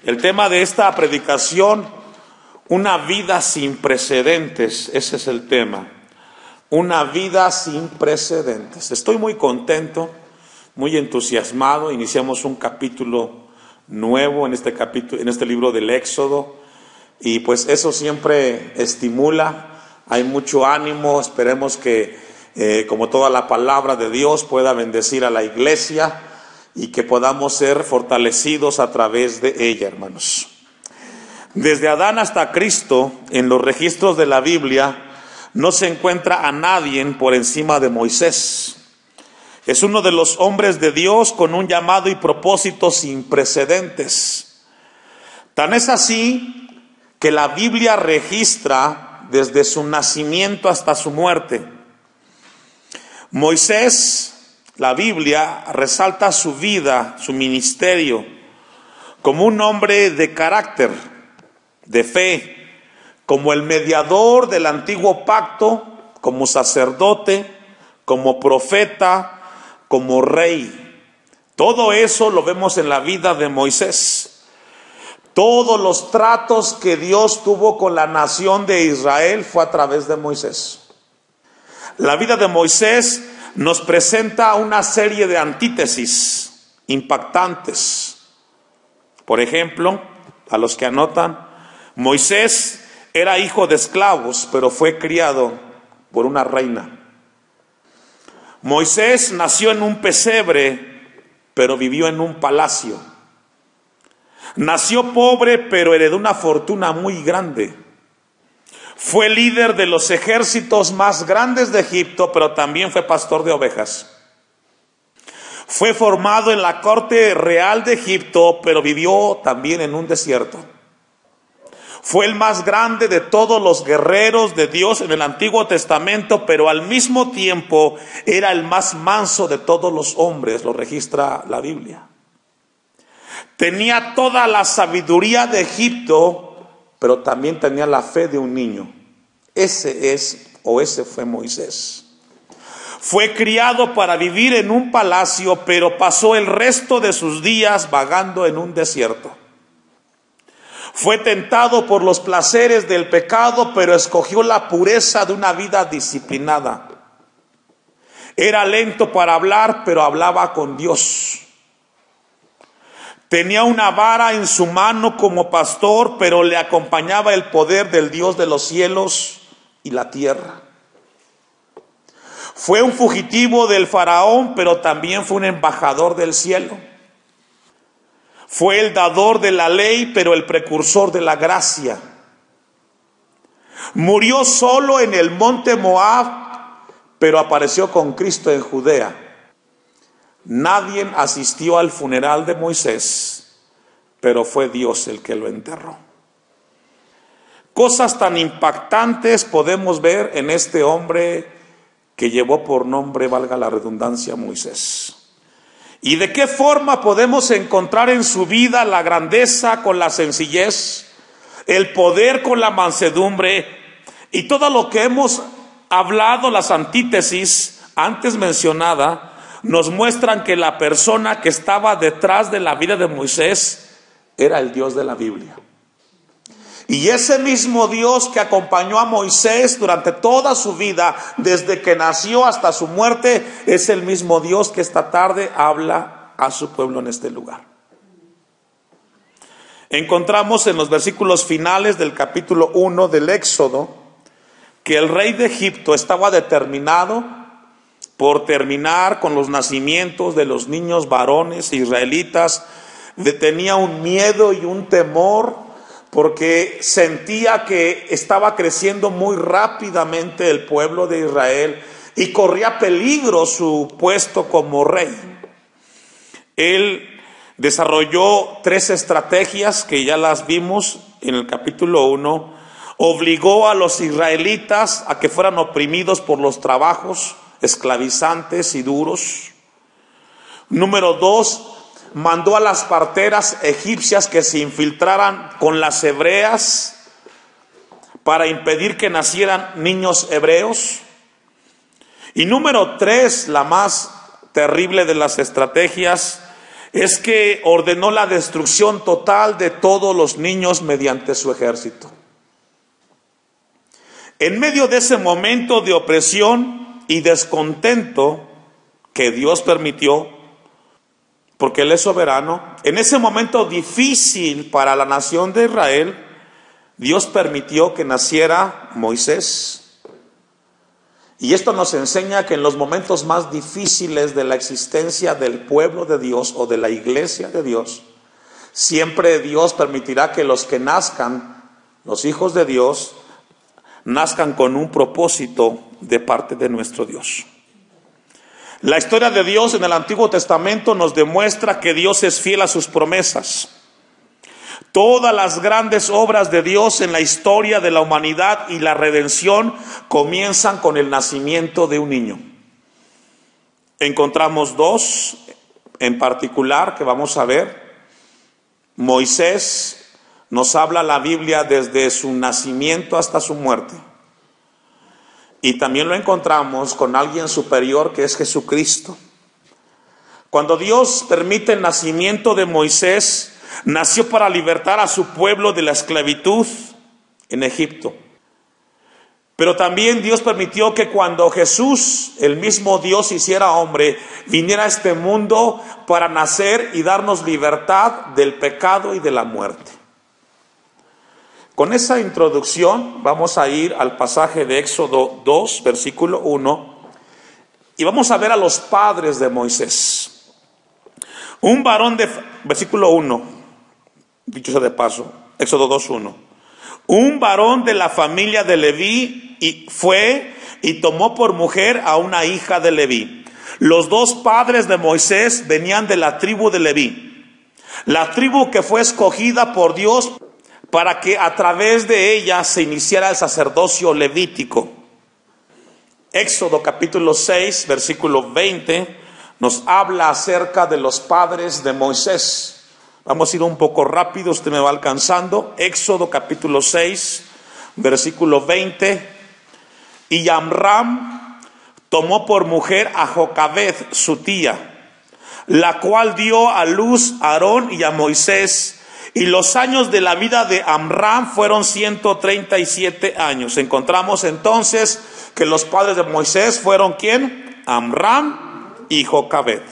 El tema de esta predicación, una vida sin precedentes, ese es el tema. Una vida sin precedentes. Estoy muy contento, muy entusiasmado. Iniciamos un capítulo nuevo en este libro del Éxodo, y pues eso siempre estimula, hay mucho ánimo. Esperemos que como toda la palabra de Dios pueda bendecir a la iglesia y que podamos ser fortalecidos a través de ella, hermanos. Desde Adán hasta Cristo, en los registros de la Biblia, no se encuentra a nadie por encima de Moisés. Es uno de los hombres de Dios con un llamado y propósito sin precedentes. Tan es así que la Biblia registra desde su nacimiento hasta su muerte. Moisés, la Biblia resalta su vida, su ministerio, como un hombre de carácter, de fe, como el mediador del antiguo pacto, como sacerdote, como profeta, como rey. Todo eso lo vemos en la vida de Moisés. Todos los tratos que Dios tuvo con la nación de Israel fue a través de Moisés. La vida de Moisés nos presenta una serie de antítesis impactantes. Por ejemplo, a los que anotan, Moisés era hijo de esclavos, pero fue criado por una reina. Moisés nació en un pesebre, pero vivió en un palacio. Nació pobre, pero heredó una fortuna muy grande. Fue líder de los ejércitos más grandes de Egipto, pero también fue pastor de ovejas. Fue formado en la corte real de Egipto, pero vivió también en un desierto. Fue el más grande de todos los guerreros de Dios en el Antiguo Testamento, pero al mismo tiempo era el más manso de todos los hombres, lo registra la Biblia. Tenía toda la sabiduría de Egipto, pero también tenía la fe de un niño. Ese fue Moisés. Fue criado para vivir en un palacio, pero pasó el resto de sus días vagando en un desierto. Fue tentado por los placeres del pecado, pero escogió la pureza de una vida disciplinada. Era lento para hablar, pero hablaba con Dios. Tenía una vara en su mano como pastor, pero le acompañaba el poder del Dios de los cielos y la tierra. Fue un fugitivo del faraón, pero también fue un embajador del cielo. Fue el dador de la ley, pero el precursor de la gracia. Murió solo en el monte Moab, pero apareció con Cristo en Judea. Nadie asistió al funeral de Moisés, pero fue Dios el que lo enterró. Cosas tan impactantes podemos ver en este hombre que llevó por nombre, valga la redundancia, Moisés. ¿Y de qué forma podemos encontrar en su vida la grandeza con la sencillez, el poder con la mansedumbre y todo lo que hemos hablado, las antítesis antes mencionada, nos muestran que la persona que estaba detrás de la vida de Moisés era el Dios de la Biblia? Y ese mismo Dios que acompañó a Moisés durante toda su vida, desde que nació hasta su muerte, es el mismo Dios que esta tarde habla a su pueblo en este lugar. Encontramos en los versículos finales del capítulo 1 del Éxodo que el rey de Egipto estaba determinado por terminar con los nacimientos de los niños varones israelitas. Tenía un miedo y un temor porque sentía que estaba creciendo muy rápidamente el pueblo de Israel y corría peligro su puesto como rey. Él desarrolló 3 estrategias que ya las vimos en el capítulo 1. Obligó a los israelitas a que fueran oprimidos por los trabajos esclavizantes y duros. Número 2, mandó a las parteras egipcias que se infiltraran con las hebreas para impedir que nacieran niños hebreos. Y número 3, la más terrible de las estrategias, es que ordenó la destrucción total de todos los niños mediante su ejército. En medio de ese momento de opresión y descontento que Dios permitió, porque Él es soberano, en ese momento difícil para la nación de Israel, Dios permitió que naciera Moisés. Y esto nos enseña que en los momentos más difíciles de la existencia del pueblo de Dios o de la iglesia de Dios, siempre Dios permitirá que los que nazcan, los hijos de Dios, nazcan con un propósito de parte de nuestro Dios. La historia de Dios en el Antiguo Testamento nos demuestra que Dios es fiel a sus promesas. Todas las grandes obras de Dios en la historia de la humanidad y la redención comienzan con el nacimiento de un niño. Encontramos dos en particular que vamos a ver. Moisés, nos habla la Biblia desde su nacimiento hasta su muerte. Y también lo encontramos con alguien superior que es Jesucristo. Cuando Dios permite el nacimiento de Moisés, nació para libertar a su pueblo de la esclavitud en Egipto. Pero también Dios permitió que cuando Jesús, el mismo Dios, hiciera hombre, viniera a este mundo para nacer y darnos libertad del pecado y de la muerte. Con esa introducción vamos a ir al pasaje de Éxodo 2, versículo 1, y vamos a ver a los padres de Moisés. Un varón de, versículo 1, dicho sea de paso, Éxodo 2, 1. Un varón de la familia de Leví fue y tomó por mujer a una hija de Leví. Los dos padres de Moisés venían de la tribu de Leví, la tribu que fue escogida por Dios para que a través de ella se iniciara el sacerdocio levítico. Éxodo capítulo 6, versículo 20, nos habla acerca de los padres de Moisés. Vamos a ir un poco rápido, usted me va alcanzando. Éxodo capítulo 6, versículo 20. Y Amram tomó por mujer a Jocabed, su tía, la cual dio a luz a Aarón y a Moisés. Y los años de la vida de Amram fueron 137 años. Encontramos entonces que los padres de Moisés fueron ¿quién? Amram y Jocabed.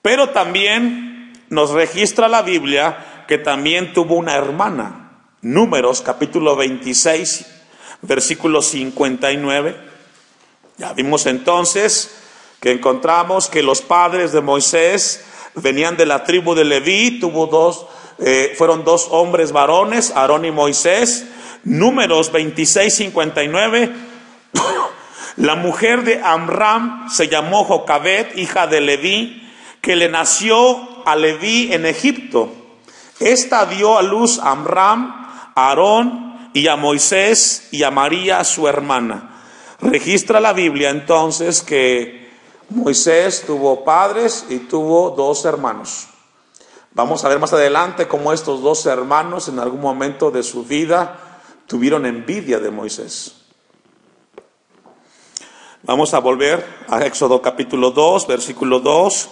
Pero también nos registra la Biblia que también tuvo una hermana. Números capítulo 26, versículo 59. Ya vimos entonces que encontramos que los padres de Moisés venían de la tribu de Leví, fueron dos hombres varones, Aarón y Moisés. Números 26, 59. La mujer de Amram se llamó Jocabed, hija de Leví, que le nació a Leví en Egipto. Esta dio a luz a Amram, a Aarón y a Moisés y a María su hermana. Registra la Biblia entonces que Moisés tuvo padres y tuvo dos hermanos. Vamos a ver más adelante cómo estos dos hermanos en algún momento de su vida tuvieron envidia de Moisés. Vamos a volver a Éxodo capítulo 2, versículo 2.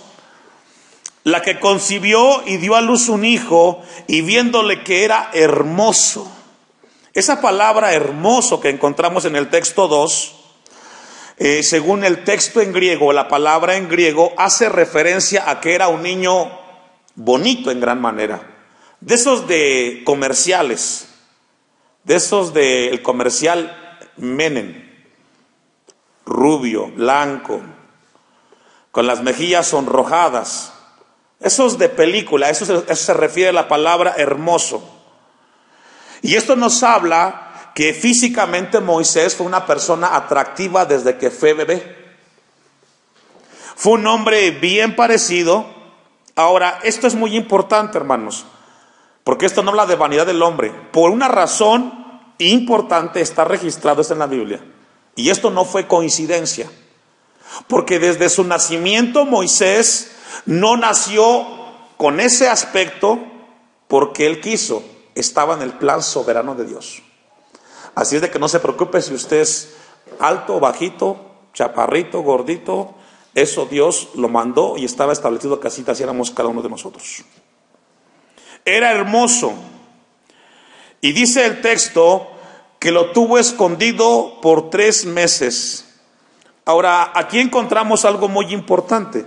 La que concibió y dio a luz un hijo, y viéndole que era hermoso. Esa palabra hermoso que encontramos en el texto 2, según el texto en griego, la palabra en griego hace referencia a que era un niño bonito en gran manera, de esos de comerciales, de esos del comercial Menem, rubio, blanco, con las mejillas sonrojadas, esos de película, eso se refiere a la palabra hermoso. Y esto nos habla que físicamente Moisés fue una persona atractiva desde que fue bebé. Fue un hombre bien parecido. Ahora, esto es muy importante, hermanos, porque esto no habla de vanidad del hombre. Por una razón importante está registrado esto en la Biblia. Y esto no fue coincidencia. Porque desde su nacimiento Moisés no nació con ese aspecto porque él quiso. Estaba en el plan soberano de Dios. Así es de que no se preocupe si usted es alto, bajito, chaparrito, gordito, Eso Dios lo mandó y estaba establecido que así hiciéramos cada uno de nosotros. Era hermoso. Y dice el texto que lo tuvo escondido por 3 meses. Ahora, aquí encontramos algo muy importante.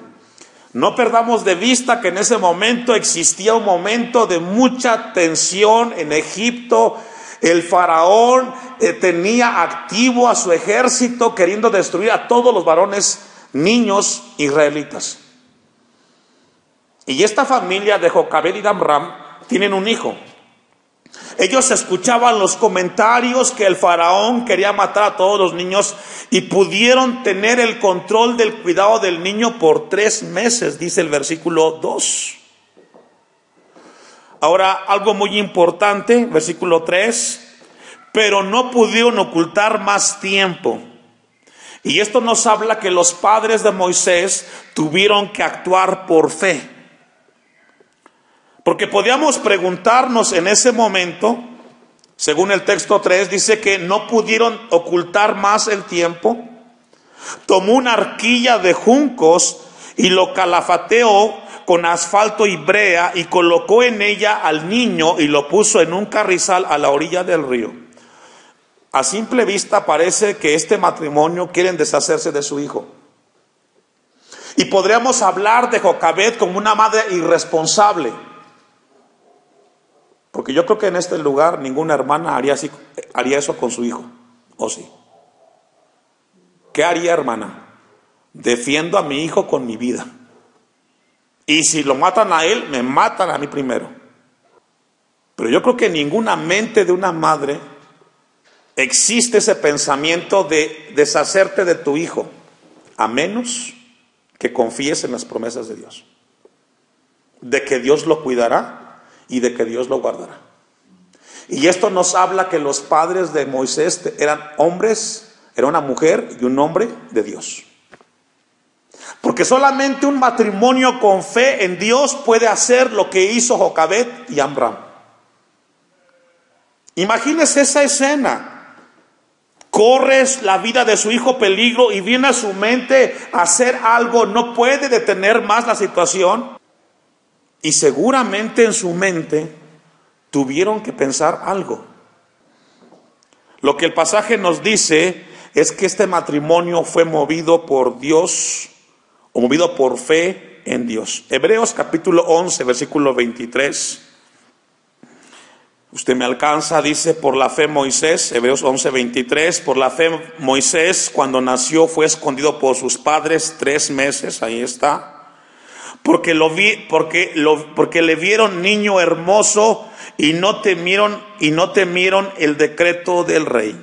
No perdamos de vista que en ese momento existía un momento de mucha tensión en Egipto. El faraón tenía activo a su ejército queriendo destruir a todos los varones, niños israelitas. Y esta familia de Jocabed y de Amram tienen un hijo. Ellos escuchaban los comentarios que el faraón quería matar a todos los niños y pudieron tener el control del cuidado del niño por 3 meses, dice el versículo 2. Ahora, algo muy importante, versículo 3, pero no pudieron ocultar más tiempo. Y esto nos habla que los padres de Moisés tuvieron que actuar por fe. Porque podíamos preguntarnos en ese momento, según el texto 3, dice que no pudieron ocultar más el tiempo. Tomó una arquilla de juncos y lo calafateó con asfalto y brea y colocó en ella al niño y lo puso en un carrizal a la orilla del río. A simple vista parece que este matrimonio quieren deshacerse de su hijo. Y podríamos hablar de Jocabed como una madre irresponsable. Porque yo creo que en este lugar ninguna hermana haría eso con su hijo. ¿O sí? ¿Qué haría, hermana? Defiendo a mi hijo con mi vida. Y si lo matan a él, me matan a mí primero. Pero yo creo que en ninguna mente de una madre existe ese pensamiento de deshacerte de tu hijo, a menos que confíes en las promesas de Dios, de que Dios lo cuidará y de que Dios lo guardará. Y esto nos habla que los padres de Moisés eran hombres, era una mujer y un hombre de Dios. Porque solamente un matrimonio con fe en Dios puede hacer lo que hizo Jocabed y Amram. Imagínese esa escena. Corres la vida de su hijo peligro y viene a su mente hacer algo, no puede detener más la situación. Y seguramente en su mente tuvieron que pensar algo. Lo que el pasaje nos dice es que este matrimonio fue movido por Dios, o movido por fe en Dios. Hebreos capítulo 11, versículo 23. Usted me alcanza, dice, por la fe Moisés, Hebreos 11, 23, por la fe Moisés cuando nació fue escondido por sus padres 3 meses, ahí está. Porque le vieron niño hermoso y no temieron el decreto del rey.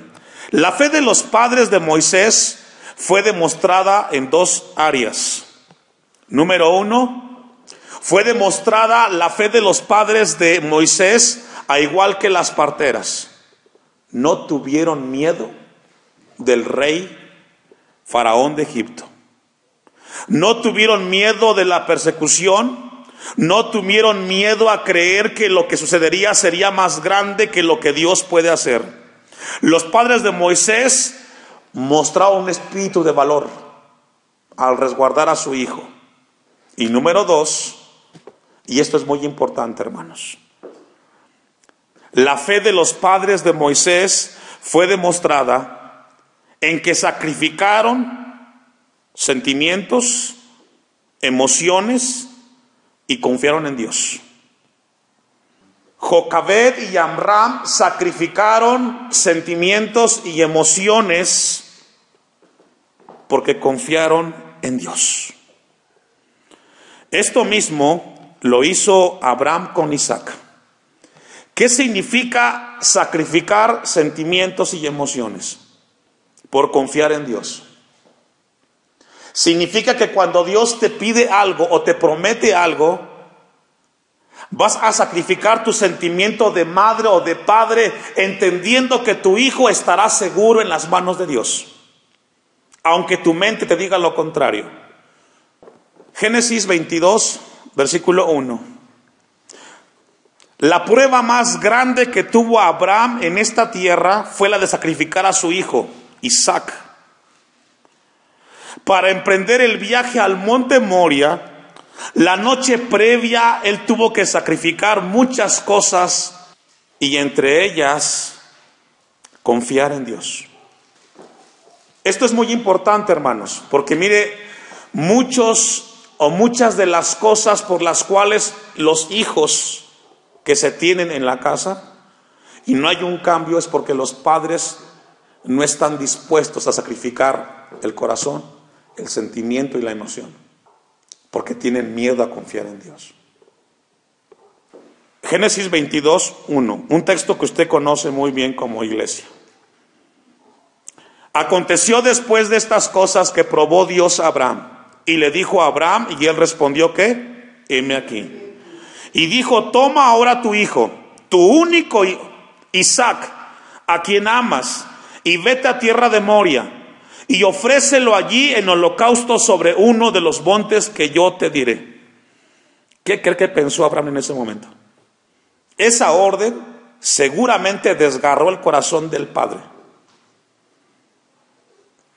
La fe de los padres de Moisés fue demostrada en 2 áreas. Número 1, fue demostrada la fe de los padres de Moisés, a igual que las parteras. No tuvieron miedo del rey faraón de Egipto. No tuvieron miedo de la persecución, no tuvieron miedo a creer que lo que sucedería sería más grande que lo que Dios puede hacer. Los padres de Moisés mostraron un espíritu de valor al resguardar a su hijo. Y número 2, y esto es muy importante, hermanos, la fe de los padres de Moisés fue demostrada en que sacrificaron sentimientos, emociones y confiaron en Dios. Jocabed y Amram sacrificaron sentimientos y emociones porque confiaron en Dios. Esto mismo lo hizo Abraham con Isaac. ¿Qué significa sacrificar sentimientos y emociones? Por confiar en Dios. Significa que cuando Dios te pide algo o te promete algo, vas a sacrificar tu sentimiento de madre o de padre, entendiendo que tu hijo estará seguro en las manos de Dios, aunque tu mente te diga lo contrario. Génesis 22, versículo 1. La prueba más grande que tuvo Abraham en esta tierra fue la de sacrificar a su hijo, Isaac. para emprender el viaje al monte Moria, la noche previa él tuvo que sacrificar muchas cosas y entre ellas confiar en Dios. Esto es muy importante, hermanos, porque mire, muchas de las cosas por las cuales los hijos que se tienen en la casa y no hay un cambio es porque los padres no están dispuestos a sacrificar el corazón, el sentimiento y la emoción, porque tienen miedo a confiar en Dios. Génesis 22:1, un texto que usted conoce muy bien como iglesia. Aconteció después de estas cosas que probó Dios a Abraham, y le dijo a Abraham, y él respondió, ¿qué? Heme aquí. Y dijo, toma ahora tu hijo, tu único Isaac, a quien amas, y vete a tierra de Moria, y ofrécelo allí en holocausto sobre uno de los montes que yo te diré. ¿Qué cree que pensó Abraham en ese momento? Esa orden seguramente desgarró el corazón del padre.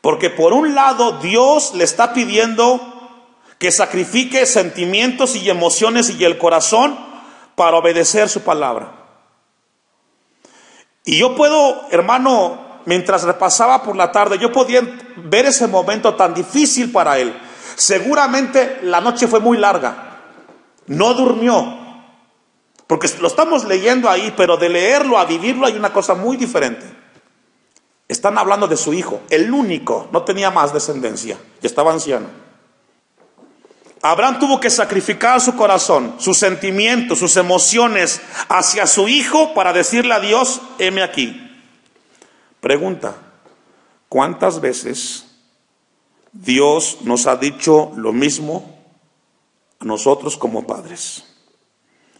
Porque por un lado Dios le está pidiendo que sacrifique sentimientos y emociones y el corazón para obedecer su palabra. Y yo puedo, hermano, mientras repasaba por la tarde, yo podía ver ese momento tan difícil para él. Seguramente la noche fue muy larga, no durmió, porque lo estamos leyendo ahí, pero de leerlo a vivirlo hay una cosa muy diferente. Están hablando de su hijo, el único, no tenía más descendencia, ya estaba anciano. Abraham tuvo que sacrificar su corazón, sus sentimientos, sus emociones hacia su hijo para decirle a Dios, heme aquí. Pregunta, ¿cuántas veces Dios nos ha dicho lo mismo a nosotros como padres?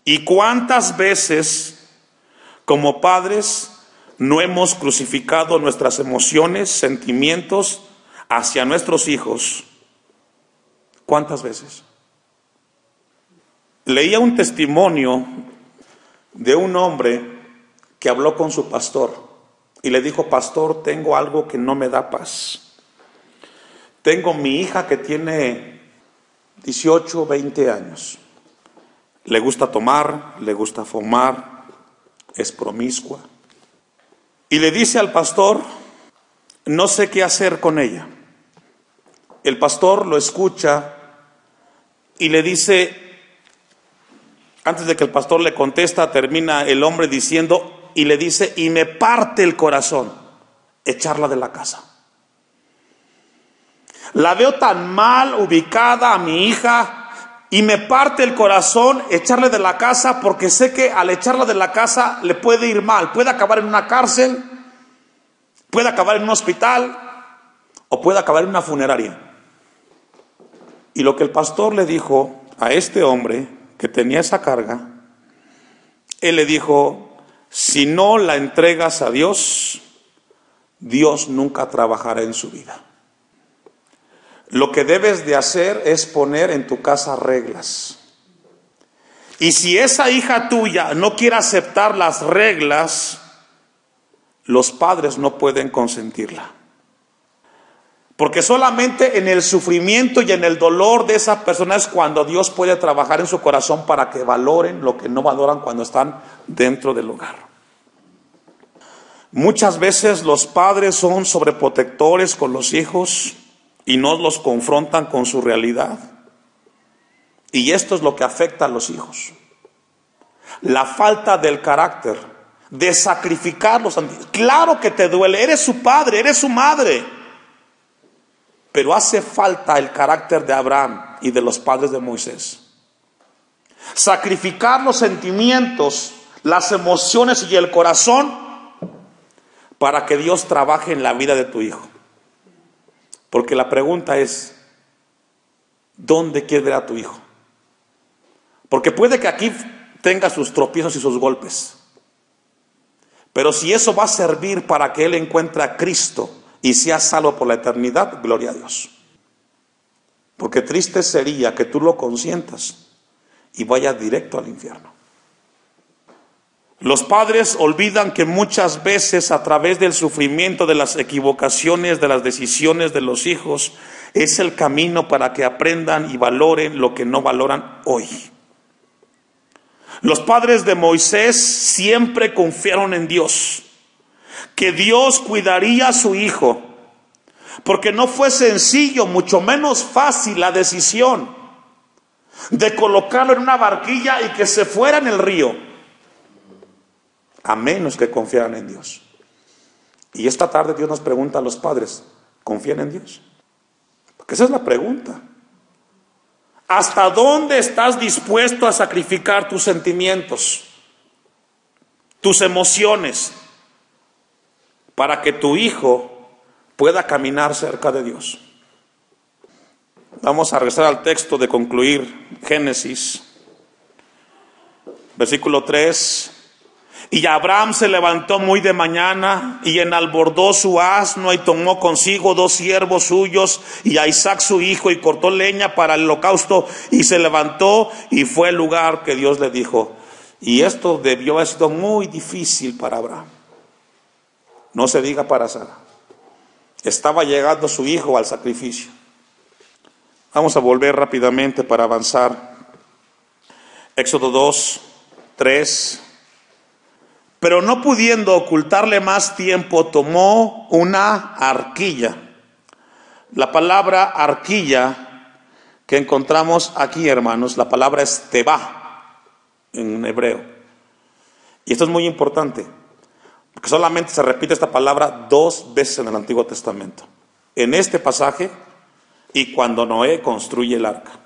¿Y cuántas veces como padres no hemos crucificado nuestras emociones, sentimientos hacia nuestros hijos? ¿Cuántas veces? Leía un testimonio de un hombre que habló con su pastor y le dijo, pastor, tengo algo que no me da paz. Tengo mi hija que tiene 18, 20 años. Le gusta tomar, le gusta fumar, es promiscua. Y le dice al pastor, no sé qué hacer con ella. El pastor lo escucha y le dice, antes de que el pastor le contesta, termina el hombre diciendo, y le dice, y me parte el corazón echarla de la casa. La veo tan mal ubicada a mi hija y me parte el corazón echarle de la casa porque sé que al echarla de la casa le puede ir mal, puede acabar en una cárcel, puede acabar en un hospital o puede acabar en una funeraria. Y lo que el pastor le dijo a este hombre que tenía esa carga, él le dijo, si no la entregas a Dios, Dios nunca trabajará en su vida. Lo que debes de hacer es poner en tu casa reglas. Y si esa hija tuya no quiere aceptar las reglas, los padres no pueden consentirla. Porque solamente en el sufrimiento y en el dolor de esa persona es cuando Dios puede trabajar en su corazón para que valoren lo que no valoran cuando están dentro del hogar. Muchas veces los padres son sobreprotectores con los hijos y no los confrontan con su realidad. Y esto es lo que afecta a los hijos. La falta del carácter, de sacrificarlos. Claro que te duele, eres su padre, eres su madre. Pero hace falta el carácter de Abraham y de los padres de Moisés. Sacrificar los sentimientos, las emociones y el corazón para que Dios trabaje en la vida de tu hijo. Porque la pregunta es, ¿dónde quieres ver a tu hijo? Porque puede que aquí tenga sus tropiezos y sus golpes. Pero si eso va a servir para que él encuentre a Cristo y sea salvo por la eternidad, gloria a Dios. Porque triste sería que tú lo consientas y vaya directo al infierno. Los padres olvidan que muchas veces a través del sufrimiento, de las equivocaciones, de las decisiones de los hijos, Es el camino para que aprendan y valoren lo que no valoran hoy. Los padres de Moisés siempre confiaron en Dios, que Dios cuidaría a su hijo, porque no fue sencillo, mucho menos fácil la decisión de colocarlo en una barquilla y que se fuera en el río, a menos que confiaran en Dios. Y esta tarde Dios nos pregunta a los padres, ¿confían en Dios? Porque esa es la pregunta. ¿Hasta dónde estás dispuesto a sacrificar tus sentimientos, tus emociones, para que tu hijo pueda caminar cerca de Dios? Vamos a regresar al texto de concluir, Génesis, versículo 3. Y Abraham se levantó muy de mañana y enalbordó su asno y tomó consigo 2 siervos suyos y a Isaac su hijo y cortó leña para el holocausto y se levantó y fue al lugar que Dios le dijo. Y esto debió haber sido muy difícil para Abraham. No se diga para Sara. Estaba llegando su hijo al sacrificio. Vamos a volver rápidamente para avanzar. Éxodo 2, 3. Pero no pudiendo ocultarle más tiempo, tomó una arquilla. La palabra arquilla que encontramos aquí, hermanos, la palabra es tebá en hebreo. Y esto es muy importante, porque solamente se repite esta palabra 2 veces en el Antiguo Testamento. En este pasaje y cuando Noé construye el arca.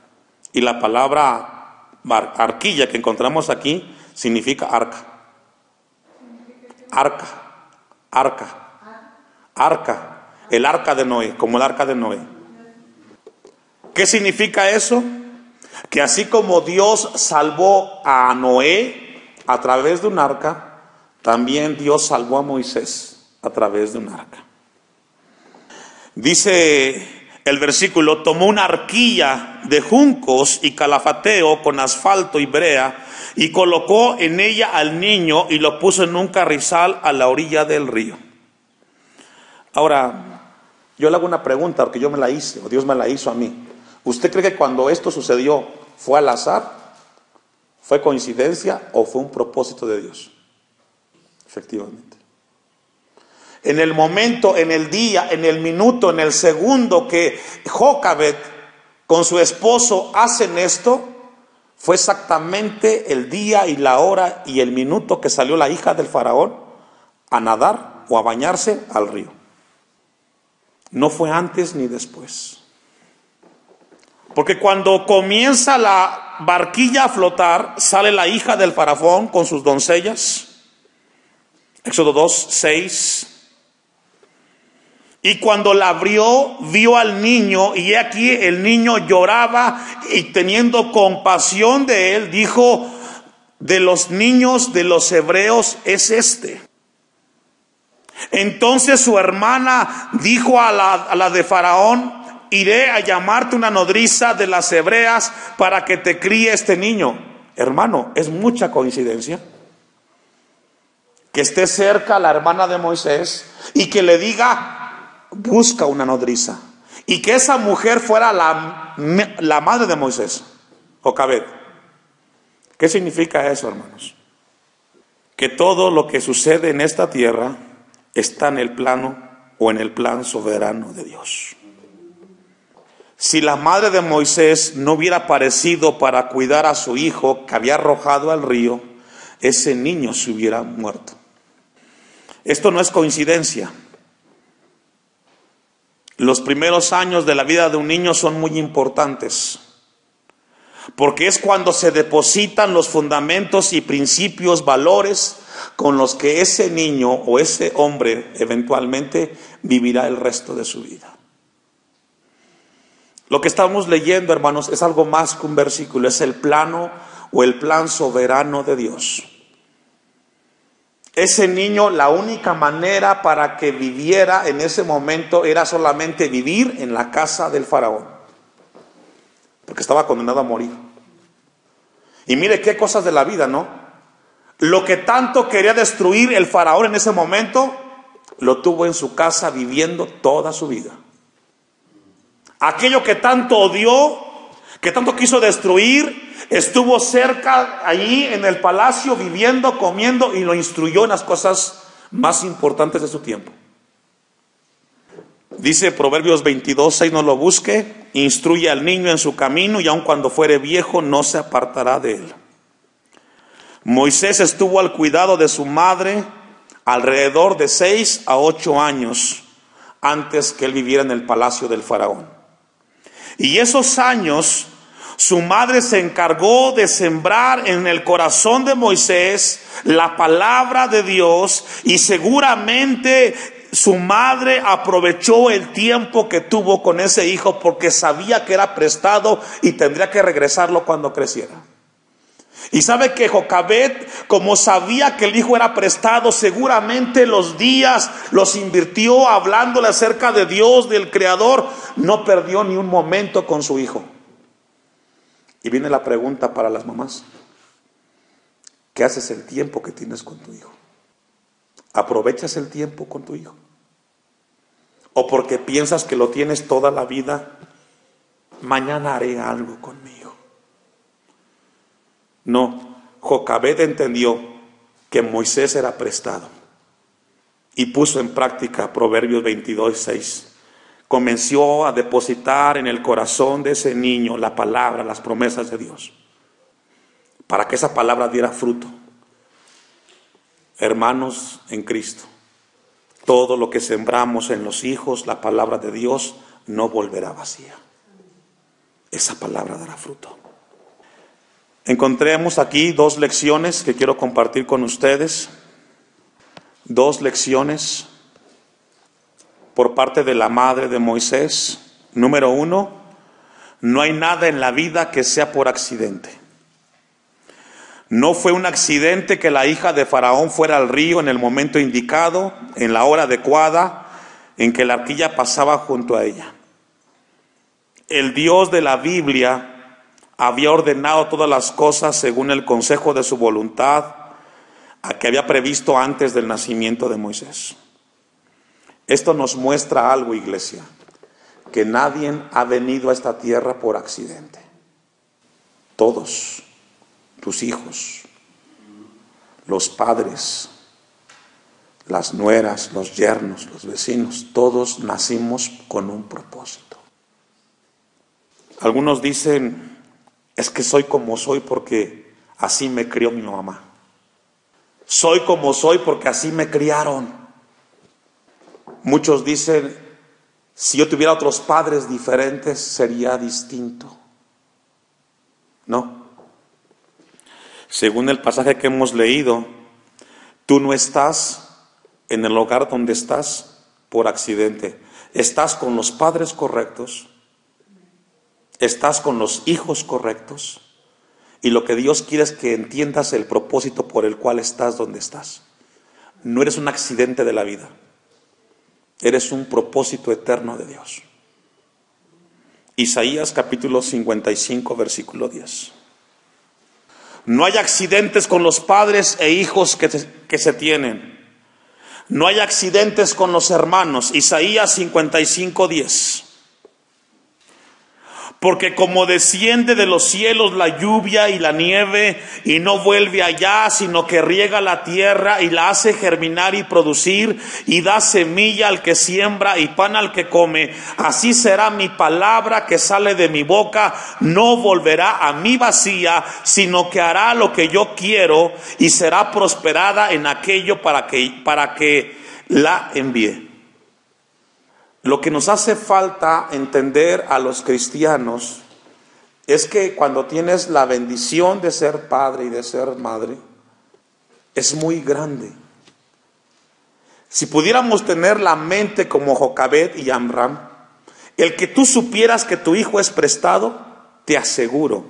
Y la palabra arquilla que encontramos aquí significa arca. Arca, el arca de Noé, como el arca de Noé. ¿Qué significa eso? Que así como Dios salvó a Noé a través de un arca, también Dios salvó a Moisés a través de un arca. Dice el versículo, tomó una arquilla de juncos y calafateo con asfalto y brea, y colocó en ella al niño y lo puso en un carrizal a la orilla del río. Ahora, yo le hago una pregunta, porque yo me la hice, o Dios me la hizo a mí. ¿Usted cree que cuando esto sucedió fue al azar? ¿Fue coincidencia o fue un propósito de Dios? Efectivamente. En el momento, en el día, en el minuto, en el segundo que Jocabed con su esposo hacen esto, fue exactamente el día y la hora y el minuto que salió la hija del faraón a nadar o a bañarse al río. No fue antes ni después. Porque cuando comienza la barquilla a flotar, sale la hija del faraón con sus doncellas. Éxodo 2, 6. Y cuando la abrió, vio al niño, y he aquí el niño lloraba, y teniendo compasión de él, dijo, de los niños de los hebreos es este. Entonces su hermana dijo a la de Faraón, iré a llamarte una nodriza de las hebreas para que te críe este niño. Hermano, es mucha coincidencia que esté cerca la hermana de Moisés y que le diga, busca una nodriza, y que esa mujer fuera la madre de Moisés, Jocabed. ¿Qué significa eso, hermanos? Que todo lo que sucede en esta tierra está en el plano o en el plan soberano de Dios. Si la madre de Moisés no hubiera aparecido para cuidar a su hijo que había arrojado al río, ese niño se hubiera muerto. Esto no es coincidencia. Los primeros años de la vida de un niño son muy importantes, porque es cuando se depositan los fundamentos y principios, valores con los que ese niño o ese hombre eventualmente vivirá el resto de su vida. Lo que estamos leyendo, hermanos, es algo más que un versículo, es el plano o el plan soberano de Dios. Ese niño, la única manera para que viviera en ese momento era solamente vivir en la casa del faraón, porque estaba condenado a morir. Y mire qué cosas de la vida, ¿no? Lo que tanto quería destruir el faraón en ese momento, lo tuvo en su casa viviendo toda su vida. Aquello que tanto odió, que tanto quiso destruir, estuvo cerca allí en el palacio, viviendo, comiendo, y lo instruyó en las cosas más importantes de su tiempo. Dice Proverbios 22:6, no lo busque, instruye al niño en su camino, y aun cuando fuere viejo no se apartará de él. Moisés estuvo al cuidado de su madre alrededor de 6 a 8 años antes que él viviera en el palacio del faraón. Y esos años su madre se encargó de sembrar en el corazón de Moisés la palabra de Dios, y seguramente su madre aprovechó el tiempo que tuvo con ese hijo porque sabía que era prestado y tendría que regresarlo cuando creciera. Y sabe que Jocabed, como sabía que el hijo era prestado, seguramente los días los invirtió hablándole acerca de Dios, del Creador. No perdió ni un momento con su hijo. Y viene la pregunta para las mamás: ¿qué haces el tiempo que tienes con tu hijo? ¿Aprovechas el tiempo con tu hijo? ¿O porque piensas que lo tienes toda la vida, mañana haré algo con mi hijo? No, Jocabed entendió que Moisés era prestado y puso en práctica Proverbios 22:6. Comenzó a depositar en el corazón de ese niño la palabra, las promesas de Dios, para que esa palabra diera fruto. Hermanos en Cristo, todo lo que sembramos en los hijos, la palabra de Dios, no volverá vacía. Esa palabra dará fruto. Encontremos aquí 2 lecciones que quiero compartir con ustedes. 2 lecciones por parte de la madre de Moisés. Número 1, no hay nada en la vida que sea por accidente. No fue un accidente que la hija de Faraón fuera al río en el momento indicado, en la hora adecuada, en que la arquilla pasaba junto a ella. El Dios de la Biblia había ordenado todas las cosas según el consejo de su voluntad, a que había previsto antes del nacimiento de Moisés. Esto nos muestra algo, iglesia, que nadie ha venido a esta tierra por accidente. Todos, tus hijos, los padres, las nueras, los yernos, los vecinos, todos nacimos con un propósito. Algunos dicen: es que soy como soy porque así me crió mi mamá. Soy como soy porque así me criaron. Muchos dicen: si yo tuviera otros padres diferentes sería distinto. No. Según el pasaje que hemos leído, tú no estás en el lugar donde estás por accidente. Estás con los padres correctos. Estás con los hijos correctos, y lo que Dios quiere es que entiendas el propósito por el cual estás donde estás. No eres un accidente de la vida, eres un propósito eterno de Dios. Isaías capítulo 55 versículo 10. No hay accidentes con los padres e hijos que se tienen. No hay accidentes con los hermanos. Isaías 55 10. Porque como desciende de los cielos la lluvia y la nieve, y no vuelve allá, sino que riega la tierra y la hace germinar y producir, y da semilla al que siembra y pan al que come, así será mi palabra que sale de mi boca, no volverá a mí vacía, sino que hará lo que yo quiero, y será prosperada en aquello para que la envíe. Lo que nos hace falta entender a los cristianos es que cuando tienes la bendición de ser padre y de ser madre, es muy grande. Si pudiéramos tener la mente como Jocabed y Amram, el que tú supieras que tu hijo es prestado, te aseguro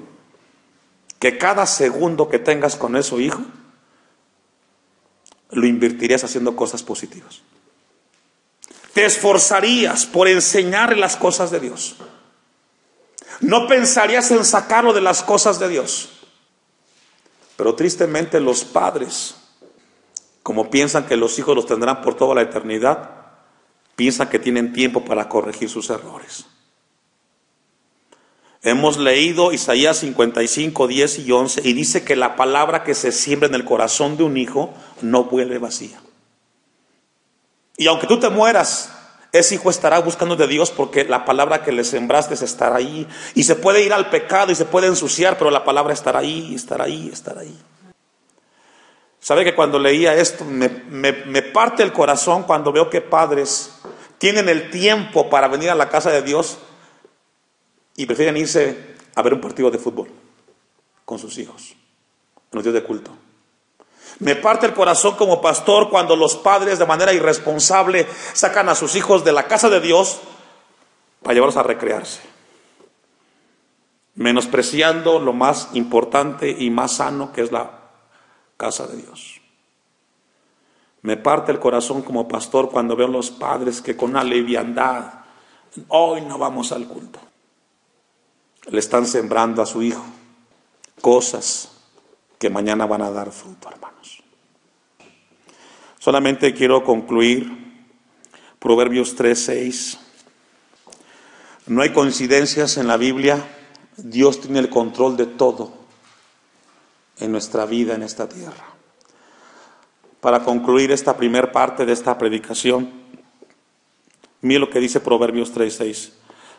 que cada segundo que tengas con ese hijo, lo invertirías haciendo cosas positivas. Te esforzarías por enseñarle las cosas de Dios. No pensarías en sacarlo de las cosas de Dios. Pero tristemente los padres, como piensan que los hijos los tendrán por toda la eternidad, piensan que tienen tiempo para corregir sus errores. Hemos leído Isaías 55, 10 y 11 y dice que la palabra que se siembra en el corazón de un hijo no vuelve vacía. Y aunque tú te mueras, ese hijo estará buscando de Dios porque la palabra que le sembraste estará ahí. Y se puede ir al pecado y se puede ensuciar, pero la palabra estará ahí, estará ahí, estará ahí. ¿Sabe que cuando leía esto me parte el corazón cuando veo que padres tienen el tiempo para venir a la casa de Dios y prefieren irse a ver un partido de fútbol con sus hijos en los días de culto? Me parte el corazón como pastor cuando los padres de manera irresponsable sacan a sus hijos de la casa de Dios para llevarlos a recrearse, menospreciando lo más importante y más sano que es la casa de Dios. Me parte el corazón como pastor cuando veo a los padres que con una liviandad, hoy no vamos al culto, le están sembrando a su hijo cosas que mañana van a dar fruto, hermanos. Solamente quiero concluir, Proverbios 3:6. No hay coincidencias en la Biblia, Dios tiene el control de todo en nuestra vida, en esta tierra. Para concluir esta primera parte de esta predicación, mire lo que dice Proverbios 3:6.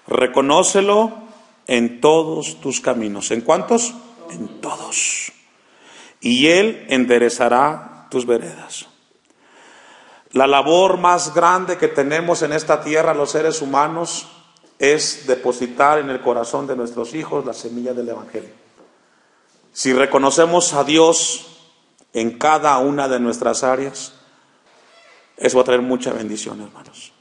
Reconócelo en todos tus caminos. ¿En cuántos? En todos. Y Él enderezará tus veredas. La labor más grande que tenemos en esta tierra los seres humanos es depositar en el corazón de nuestros hijos la semilla del Evangelio. Si reconocemos a Dios en cada una de nuestras áreas, eso va a traer mucha bendición, hermanos.